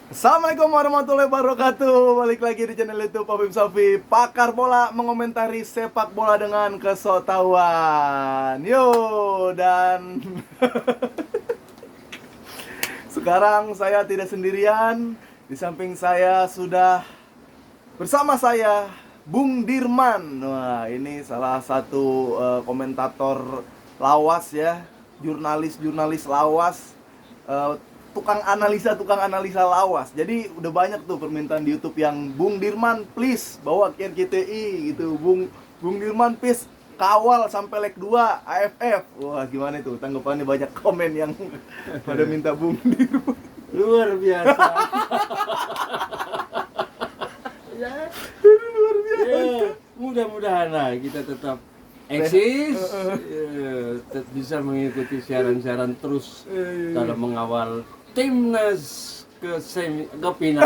Assalamualaikum warahmatullahi wabarakatuh. Balik lagi di channel YouTube Habib Safi, pakar bola mengomentari sepak bola dengan kesotawan. Yo, dan sekarang saya tidak sendirian. Di samping saya sudah bersama saya Bung Dirman. Wah, ini salah satu komentator lawas ya, jurnalis lawas, eh, tukang analisa lawas. Jadi udah banyak tuh permintaan di YouTube yang Bung Dirman please bawa ke RCTI gitu. Bung Dirman please kawal sampai leg 2 AFF. Wah, gimana itu? Tanggapannya banyak komen yang pada minta Bung Dirman. Luar biasa. Ya, Luar biasa. ya, mudah-mudahan lah kita tetap eksis, tetap bisa mengikuti siaran-siaran terus dalam mengawal timnas ke final.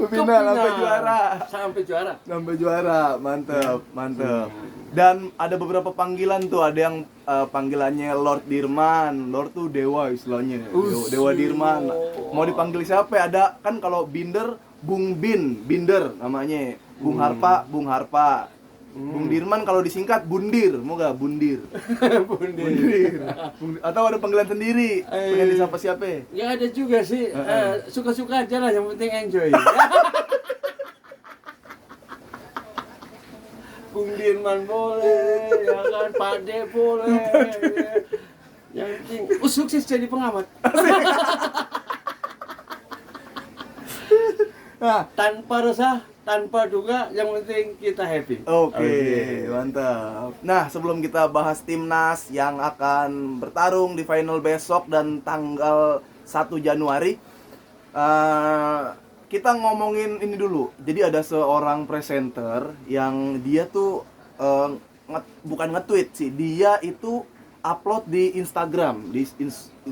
Final sampai juara. Sampai juara. Mantep. Dan ada beberapa panggilan tuh, ada yang panggilannya Lord Dirman. Lord tuh dewa istilahnya. Dewa Dirman. Mau dipanggil siapa ya? Ada kan kalau Binder, Binder namanya. Bung Harpa. Bung Dirman kalau disingkat Bundir, mau gak Bundir? Bundir. Atau ada panggilan sendiri, pengen disapa siapa? Ya ada juga sih, suka-suka aja lah, yang penting enjoy. Bung Dirman boleh, ya kan, Pak De boleh. Yang penting, sukses jadi pengamat. Nah, Tanpa resah, tanpa duga, yang penting kita happy. Oke, mantap. Nah, sebelum kita bahas timnas yang akan bertarung di final besok dan tanggal 1 Januari, kita ngomongin ini dulu. Jadi ada seorang presenter yang dia tuh bukan nge-tweet sih, dia itu upload di Instagram, di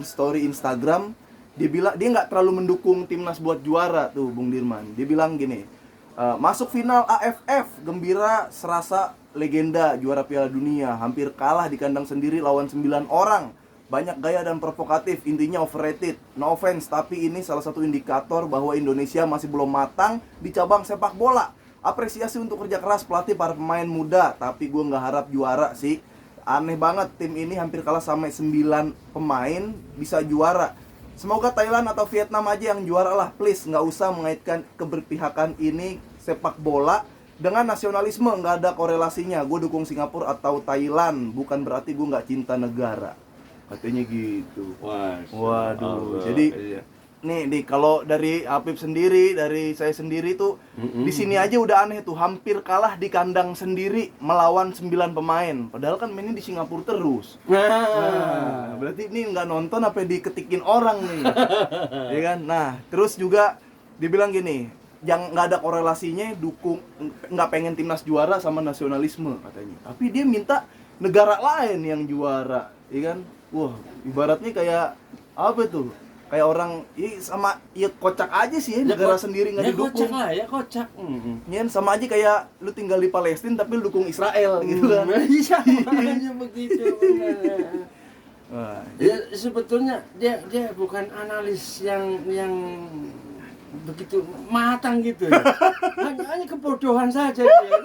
story Instagram. Dia bilang dia nggak terlalu mendukung timnas buat juara tuh, Bung Dirman. Dia bilang gini, masuk final AFF, gembira serasa legenda juara Piala Dunia, hampir kalah di kandang sendiri lawan 9 orang. Banyak gaya dan provokatif, intinya overrated. No offense, tapi ini salah satu indikator bahwa Indonesia masih belum matang di cabang sepak bola. Apresiasi untuk kerja keras pelatih para pemain muda, tapi gue nggak harap juara sih. Aneh banget tim ini hampir kalah sampai 9 pemain bisa juara. Semoga Thailand atau Vietnam aja yang juara lah, please. Nggak usah mengaitkan keberpihakan ini sepak bola dengan nasionalisme, nggak ada korelasinya. Gue dukung Singapura atau Thailand, bukan berarti gue nggak cinta negara. Katanya gitu. Waduh. Jadi nih kalau dari Apip sendiri, dari saya sendiri tuh di sini aja udah aneh tuh, hampir kalah di kandang sendiri melawan 9 pemain. Padahal kan mainnya di Singapura terus. Nah, berarti ini nggak nonton apa diketikin orang nih. Ya kan? Nah, terus juga dibilang gini, yang nggak ada korelasinya dukung, nggak pengen timnas juara sama nasionalisme katanya. Tapi dia minta negara lain yang juara, ya kan? Wah, ibaratnya kayak apa tuh? Kayak orang, sama ya kocak aja sih ya, negara sendiri nggak didukung. Ya kocak. Ya, sama aja kayak lu tinggal di Palestina tapi lu dukung Israel gitu kan. Iya, makanya begitu. Wah, Ya, sebetulnya dia bukan analis yang begitu matang gitu ya. Hanya kebodohan saja dia.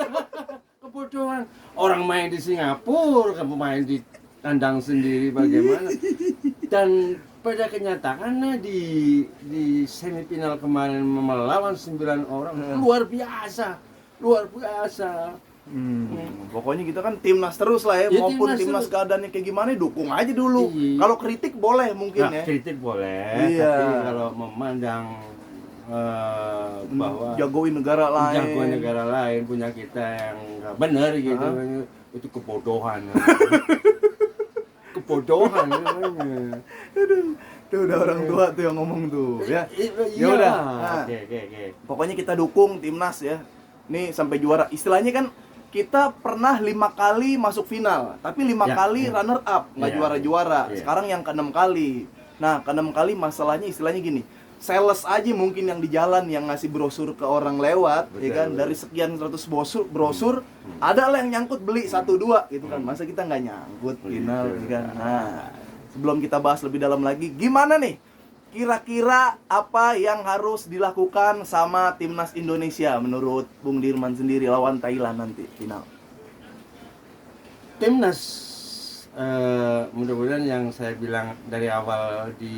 Kebodohan. Orang main di Singapura, kamu main di kandang sendiri bagaimana? Dan pada kenyataannya di semifinal kemarin melawan 9 orang luar biasa. Pokoknya kita kan timnas terus lah ya, Ya, maupun timnas timnas keadaannya kayak gimana dukung aja dulu. Iya. Kalau kritik boleh mungkin ya. Kritik boleh, Iya. tapi kalau memandang bahwa Jagoin negara lain. jagoan negara lain punya kita yang nggak benar gitu, itu kebodohan. Kebodohan namanya. Tuh udah orang tua tuh yang ngomong tuh ya. Ya Iya. udah. Oke. Pokoknya kita dukung timnas ya. Nih sampai juara. Istilahnya kan kita pernah 5 kali masuk final, tapi 5 kali runner up, nggak juara-juara. Sekarang yang ke-6 kali. Nah, ke-6 kali masalahnya istilahnya gini. Sales aja mungkin yang di jalan yang ngasih brosur ke orang lewat, ya kan, dari sekian 100 brosur ada lah yang nyangkut beli 1-2 gitu kan. Masa kita nggak nyangkut final, ya kan. Nah, sebelum kita bahas lebih dalam lagi, gimana nih kira-kira apa yang harus dilakukan sama timnas Indonesia menurut Bung Dirman sendiri lawan Thailand nanti final? Timnas mudah-mudahan yang saya bilang dari awal di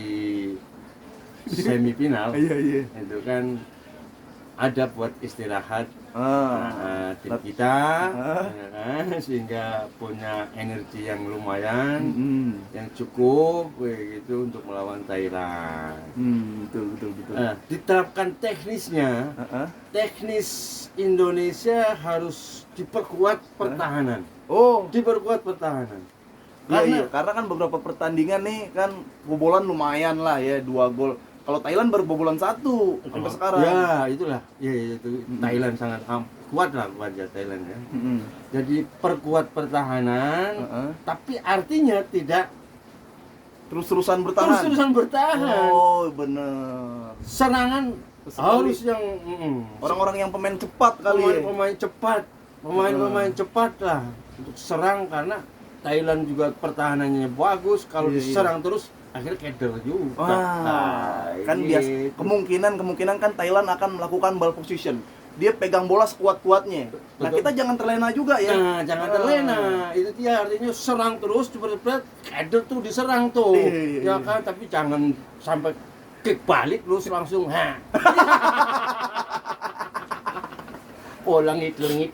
semifinal Iya. itu kan ada buat istirahat tim Ah. kita Ah. ya kan? Sehingga punya energi yang lumayan Mm-mm. yang cukup begitu untuk melawan Thailand. Betul. Diterapkan teknisnya, Ah. teknis Indonesia harus diperkuat pertahanan. Oh, Diperkuat pertahanan. karena kan beberapa pertandingan nih kan bobolan lumayan lah ya, 2 gol. Kalau Thailand baru bobolan 1 sampai sekarang. Ya, itulah. Ya itu Thailand sangat kuat lah wajah Thailand ya. Mm-mm. Jadi perkuat pertahanan, Heeh. tapi artinya tidak Terus-terusan bertahan. terus-terusan bertahan. Oh, bener. Serangan Sekali. harus yang Orang-orang yang pemain cepat kali ya. pemain cepat, pemain cepat lah untuk serang karena Thailand juga pertahanannya bagus. Kalau Iya. diserang terus akhirnya keder juga. Kan biasa gitu. kemungkinan kan Thailand akan melakukan ball position. Dia pegang bola sekuat-kuatnya. Nah, Betul. kita jangan terlena juga ya. Nah, jangan terlena. Itu dia artinya serang terus cepet-cepet, keder tuh diserang tuh. Iya. Ya kan, tapi jangan sampai kick balik terus langsung bola ngidel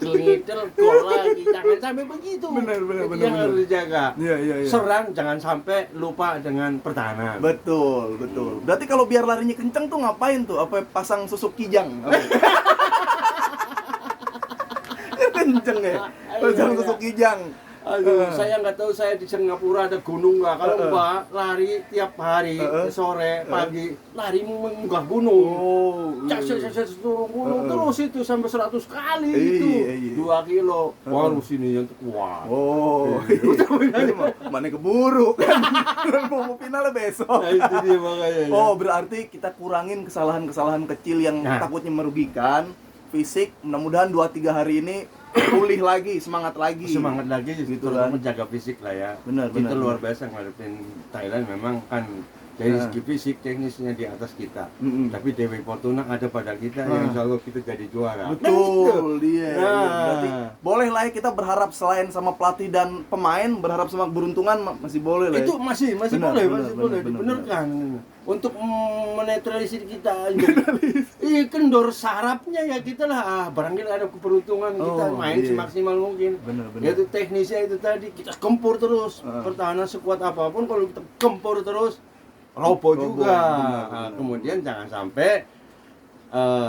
gol lagi. Jangan sampai begitu. Benar. Itu yang harus dijaga. Iya. Serang jangan sampai lupa dengan pertahanan. Betul. Berarti kalau biar larinya kenceng tuh ngapain tuh? Apa pasang susuk kijang? Kenceng ya. Pasang Iya. susuk kijang. Aduh, saya nggak tahu saya di Singapura ada gunung nggak. Kalau enggak, lari tiap hari, sore, pagi, lari mengunggah gunung. Oh. Turun gunung terus itu sampai 100 kali Iya, itu. iya. 2 kilo. Baru sini yang kuat. Oh. Mana keburu kan. Mau finalnya besok. Nah, itu dia makanya. ya. Oh, berarti kita kurangin kesalahan-kesalahan kecil yang Nah. takutnya merugikan fisik. Mudah-mudahan 2-3 hari ini pulih lagi, semangat lagi. Semangat lagi Gitu gitu kan. menjaga fisik lah ya. Benar, Kita benar. luar biasa ngadepin Thailand memang kan dari Nah. segi fisik teknisnya di atas kita. Mm-mm. Tapi Dewi Fortuna ada pada kita Nah. yang insya Allah kita jadi juara. Betul, dia. Nah. Berarti boleh lah ya kita berharap selain sama pelatih dan pemain, berharap sama keberuntungan masih boleh lah. Itu Ya. masih Benar, boleh, benar, masih boleh benar, dibenarkan untuk menetralisir kita. Iya, kendor sarapnya ya kita lah. Barangkali ada keberuntungan kita Oh, main iya. semaksimal mungkin. Benar. Yaitu teknisnya itu tadi kita gempur terus. Pertahanan sekuat apapun kalau kita gempur terus roboh juga. benar. Kemudian jangan sampai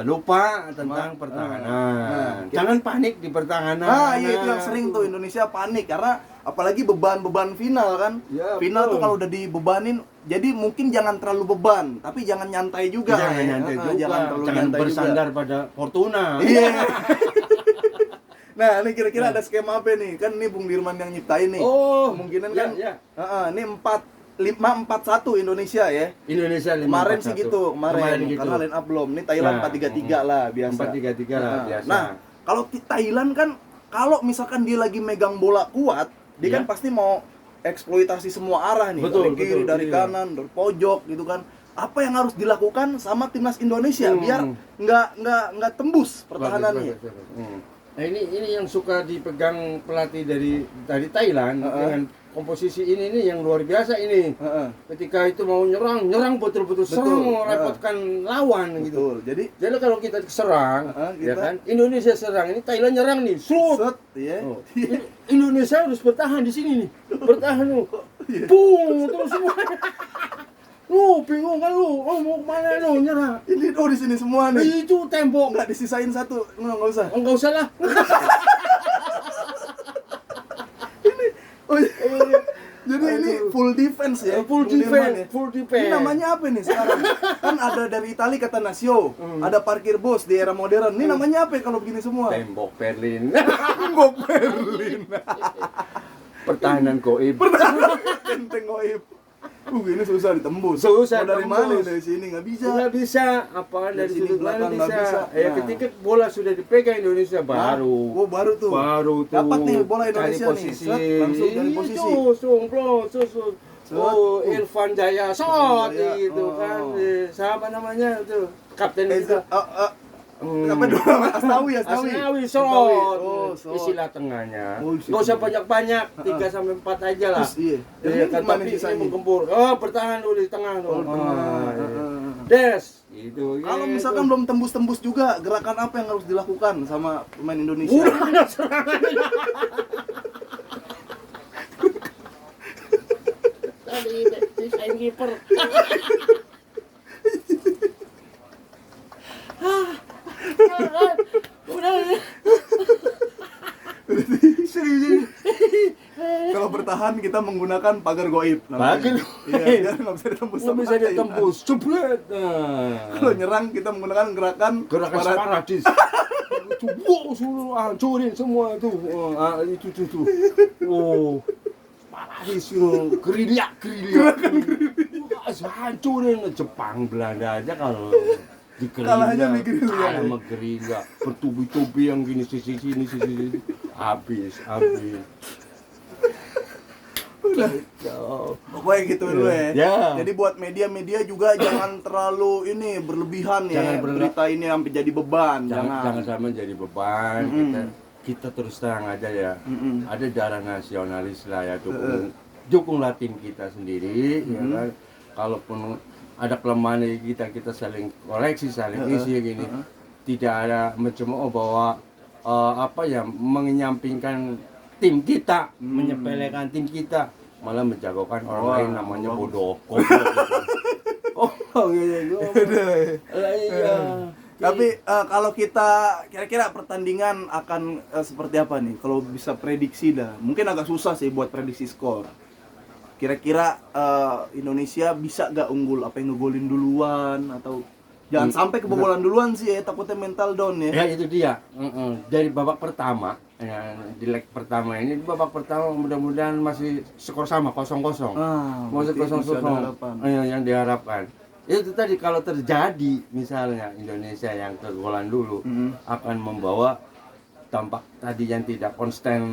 lupa tentang pertahanan. Nah, Jangan panik di pertahanan. Iya itu yang sering tuh Indonesia panik karena apalagi beban-beban final kan. Ya, Final betul. tuh kalau udah dibebanin, jadi mungkin jangan terlalu beban, tapi jangan nyantai juga. Jangan ya. nyantai juga. Jangan terlalu Jangan nyantai bersandar juga. pada Fortuna. Iya. Nah, ini kira-kira ada skema apa nih? Kan ini Bung Dirman yang nyiptain nih. Oh, Kemungkinan ya, kan ya. ini 5-4-1 Indonesia ya. Indonesia 5-4-1. Kemarin sih gitu, kemarin gitu. karena line up belum. Ini Thailand Nah, 4-3-3 lah biasa. 4-3-3 lah biasa. Nah, kalau Thailand kan kalau misalkan dia lagi megang bola kuat, dia Iya. kan pasti mau eksploitasi semua arah nih, Betul, dari kiri, betul, dari iya. kanan, dari pojok gitu kan. Apa yang harus dilakukan sama timnas Indonesia biar nggak tembus pertahanannya? Bagus. Nah, ini yang suka dipegang pelatih dari Thailand dengan komposisi ini yang luar biasa ini. Ketika itu mau nyerang betul-betul serang, merepotkan lawan gitu. Betul. Jadi kalau kita serang, ya kita- kan, Indonesia serang, ini Thailand nyerang nih, Set, ya. Oh. Indonesia harus bertahan di sini nih, bertahan lu, pung terus semua. Lu bingung kan lu, mau kemana lu nyerang? Ini di sini semua nih. Itu tembok, Nggak disisain satu, nggak usah. enggak usah lah. Oh, iya. Jadi ini full defense ya. Full Bung Dirman ya. defense, full defense. Ini namanya apa nih sekarang? Kan ada dari Itali kata Nasio, ada parkir bus di era modern. Ini namanya apa ya kalau begini semua? Tembok Berlin. Tembok Berlin. Pertahanan goib. Benteng goib. Ini susah ditembus. Susah Mau dari tembus. mana dari sini nggak bisa. Nggak bisa, apa Dari dari sini sudut belakang mana nggak bisa. bisa. Ya Nah. ketika bola sudah dipegang Indonesia baru. Oh baru tuh. Baru tuh. Dapat nih bola Cari Indonesia nih. posisi. Set, langsung dari posisi. Langsung, Oh, Irfan Jaya shot Jaya, gitu kan. Siapa namanya tuh? Kapten itu. Apa dulu? Asnawi. Asnawi shot. Oh, shot. Istilah tengahnya. Oh, Nggak usah banyak-banyak, 3 sampai 4 aja lah. Terus, iya. Iya kan, Gimana tapi ini sisanya? menggempur. Oh, bertahan dulu di tengah tuh. Oh, tengah. Iya. Des, gitu. Kalau gitu. misalkan belum tembus-tembus juga, gerakan apa yang harus dilakukan sama pemain Indonesia? Udah ada serangan. Tadi desain kiper. Udah. Serius. Kalau bertahan kita menggunakan pagar goib. Pagar namanya. goib. Iya, biar nggak bisa ditembus. Nggak bisa ditembus. Jebret. Kalau nyerang kita menggunakan gerakan Sparadis. Wow, suruh hancurin semua tuh. Itu tuh. Oh. Sparadis gerilya. Wah, hancurin Jepang Belanda aja kalau di kalahnya di gerilya. Kalah sama gerilya. Bertubi-tubi yang gini sisi sini. Habis. Pokoknya gitu dulu ya. Ya. Jadi buat media-media juga jangan terlalu ini berlebihan ya. Jangan Berita ini sampai jadi beban. Jangan sampai jadi beban. Kita terus terang aja ya. Ada darah nasionalis lah ya, dukunglah tim kita sendiri ya kan. Kalaupun ada kelemahan dari kita saling koreksi, saling isi gini. Tidak ada mencemooh bahwa menyampingkan tim kita, menyepelekan tim kita, malah menjagokan orang lain namanya bodoh. Oh gitu. Iya. Tapi kalau kita kira-kira pertandingan akan seperti apa nih? Kalau bisa prediksi dah. Mungkin agak susah sih buat prediksi skor. Kira-kira Indonesia bisa gak unggul? Apa yang ngegolin duluan atau jangan sampai kebobolan duluan sih ya, takutnya mental down ya. Ya itu dia. Dari babak pertama, ya, di leg pertama ini, babak pertama mudah-mudahan masih skor sama 0-0. Masih 0-0 yang diharapkan. Itu tadi kalau terjadi misalnya Indonesia yang kegolan dulu akan membawa dampak tadi yang tidak konstan,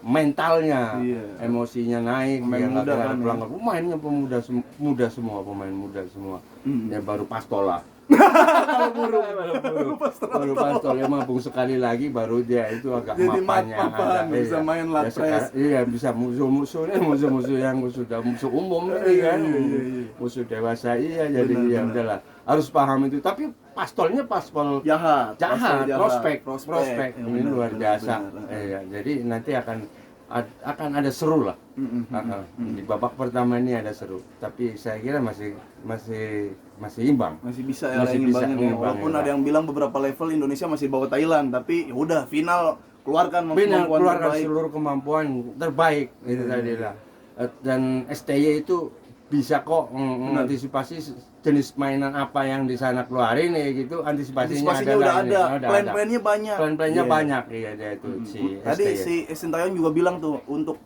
mentalnya, emosinya naik, pemain muda kan, pelanggar. Pemainnya muda semua. Ya baru Pastola. Baru Pastol ya, mabung sekali lagi baru dia itu agak jadi mapannya mapan, bisa main lapres. Iya, bisa musuh yang sudah musuh umum ini kan. Musuh dewasa jadi ya udahlah. Harus paham itu. Tapi Pastolnya paspol jahat, prospek. Ini luar biasa. Iya, jadi nanti akan ada seru lah. Di babak pertama ini ada seru, tapi saya kira masih imbang. Masih bisa ya imbangin. Walaupun ada yang bilang beberapa level Indonesia masih bawa Thailand, tapi ya udah final keluarkan seluruh kemampuan terbaik itu tadi lah. Dan STY itu bisa kok mengantisipasi jenis mainan apa yang di sana keluarin ya gitu. Antisipasinya udah ada. Plan-plannya banyak. Iya dia itu si tadi STY. si Sintayong juga bilang tuh untuk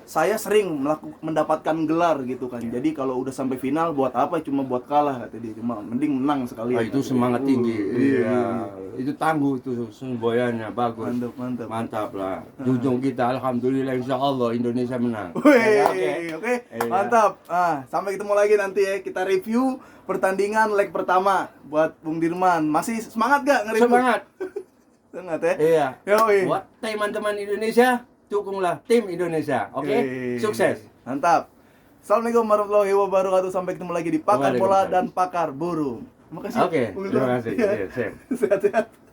saya sering mendapatkan gelar gitu kan. Jadi kalau udah sampai final buat apa, cuma buat kalah kata dia. Cuma mending menang sekali. Itu semangat tinggi. Iya. Itu tangguh itu semboyannya bagus. Mantap lah. Di ujung kita alhamdulillah insyaallah Indonesia menang. Oke. Mantap. Sampai ketemu lagi nanti ya. Kita review pertandingan leg pertama buat Bung Dirman. Masih semangat gak nge-review? Semangat ya? Iya. Yoi. Buat teman-teman Indonesia, dukunglah tim Indonesia. Oke? Sukses. Mantap. Assalamualaikum warahmatullahi wabarakatuh. Sampai ketemu lagi di Pakar Bola dan Pakar Burung. Makasih. Oke. Terima kasih. Sehat-sehat.